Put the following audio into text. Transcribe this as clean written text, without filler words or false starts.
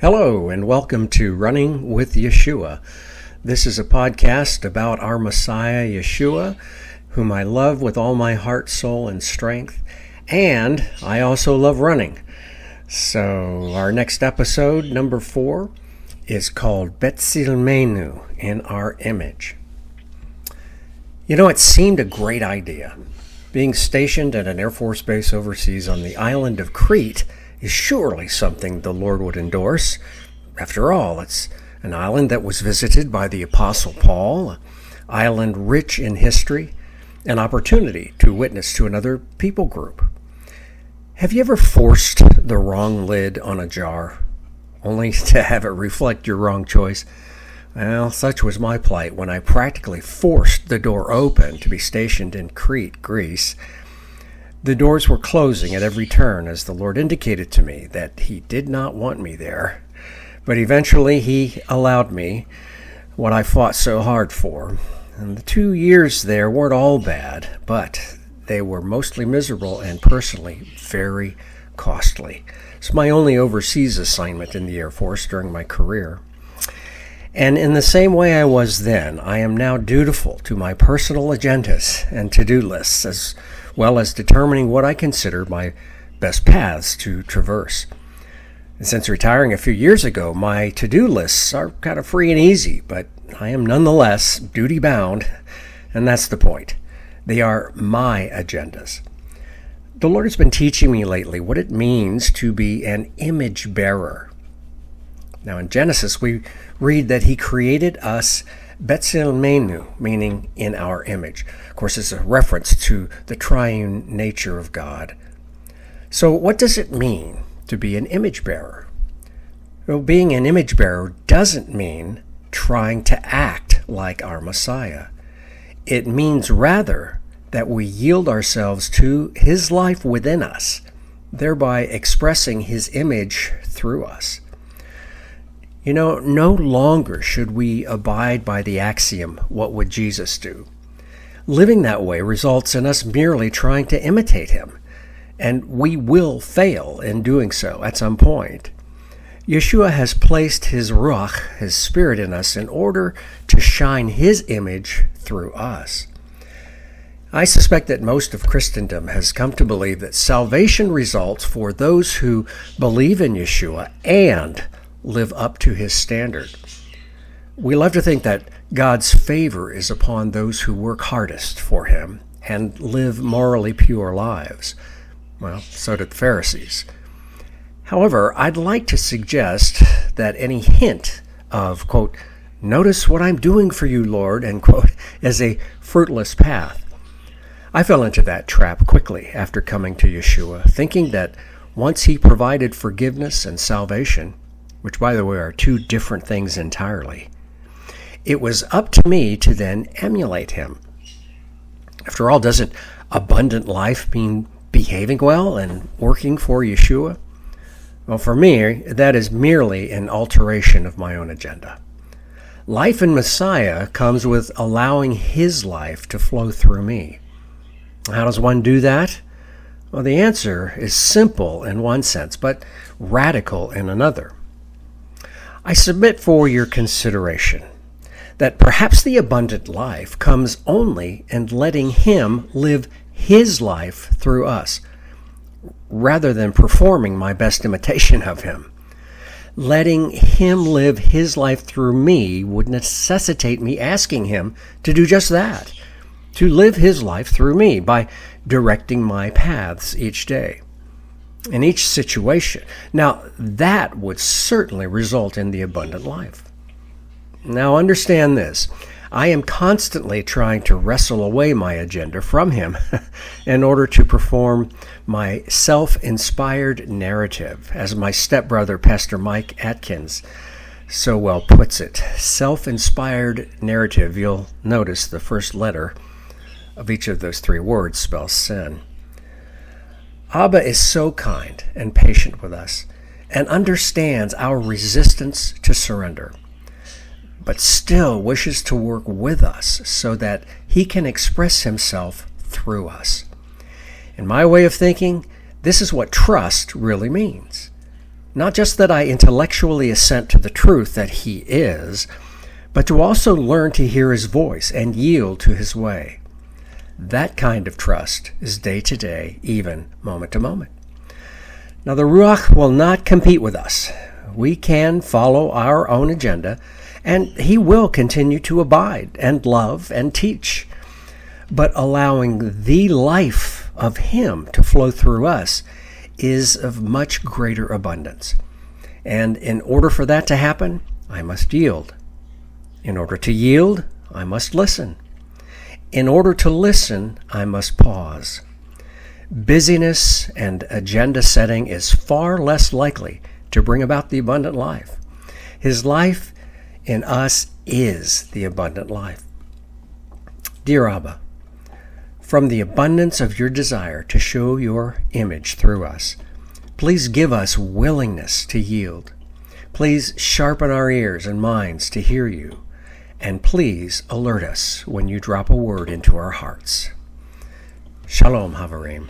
Hello and welcome to Running with Yeshua. This is a podcast about our Messiah, Yeshua, whom I love with all my heart, soul, and strength. And I also love running. So our next episode, number 4, is called Betsilmenu, in our image. You know, it seemed a great idea. Being stationed at an Air Force base overseas on the island of Crete is surely something the Lord would endorse. After all, it's an island that was visited by the Apostle Paul, an island rich in history, an opportunity to witness to another people group. Have you ever forced the wrong lid on a jar, only to have it reflect your wrong choice? Well, such was my plight when I practically forced the door open to be stationed in Crete, Greece. The doors were closing at every turn as the Lord indicated to me that He did not want me there. But eventually He allowed me what I fought so hard for. And the 2 years there weren't all bad, but they were mostly miserable and personally very costly. It's my only overseas assignment in the Air Force during my career. And in the same way I was then, I am now dutiful to my personal agendas and to-do lists, as well as determining what I consider my best paths to traverse. And since retiring a few years ago, my to-do lists are kind of free and easy, but I am nonetheless duty-bound, and that's the point. They are my agendas. The Lord has been teaching me lately what it means to be an image bearer. Now in Genesis, we read that He created us Betsilmenu, meaning in our image. Of course, it's a reference to the triune nature of God. So what does it mean to be an image bearer? Well, being an image bearer doesn't mean trying to act like our Messiah. It means rather that we yield ourselves to His life within us, thereby expressing His image through us. You know, no longer should we abide by the axiom, what would Jesus do? Living that way results in us merely trying to imitate Him, and we will fail in doing so at some point. Yeshua has placed His Ruach, His Spirit, in us in order to shine His image through us. I suspect that most of Christendom has come to believe that salvation results for those who believe in Yeshua and live up to His standard. We love to think that God's favor is upon those who work hardest for Him and live morally pure lives. Well, so did the Pharisees. However, I'd like to suggest that any hint of, quote, notice what I'm doing for you, Lord, end quote, is a fruitless path. I fell into that trap quickly after coming to Yeshua, thinking that once He provided forgiveness and salvation, which, by the way, are two different things entirely, it was up to me to then emulate Him. After all, doesn't abundant life mean behaving well and working for Yeshua? Well, for me, that is merely an alteration of my own agenda. Life in Messiah comes with allowing His life to flow through me. How does one do that? Well, the answer is simple in one sense, but radical in another. I submit for your consideration that perhaps the abundant life comes only in letting Him live His life through us, rather than performing my best imitation of Him. Letting Him live His life through me would necessitate me asking Him to do just that, to live His life through me by directing my paths each day, in each situation. Now, that would certainly result in the abundant life. Now, understand this. I am constantly trying to wrestle away my agenda from Him in order to perform my self-inspired narrative, as my stepbrother, Pastor Mike Atkins, so well puts it. Self-inspired narrative. You'll notice the first letter of each of those 3 words spells sin. Abba is so kind and patient with us and understands our resistance to surrender, but still wishes to work with us so that He can express Himself through us. In my way of thinking, this is what trust really means. Not just that I intellectually assent to the truth that he is, but to also learn to hear his voice and yield to his way. That kind of trust is day to day, even moment to moment. Now, the Ruach will not compete with us. We can follow our own agenda, and he will continue to abide and love and teach. But allowing the life of him to flow through us is of much greater abundance. And in order for that to happen, I must yield. In order to yield, I must listen. In order to listen, I must pause. Busyness and agenda setting is far less likely to bring about the abundant life. His life in us is the abundant life. Dear Abba, from the abundance of your desire to show your image through us, please give us willingness to yield. Please sharpen our ears and minds to hear you. And please alert us when you drop a word into our hearts. Shalom, Havarim.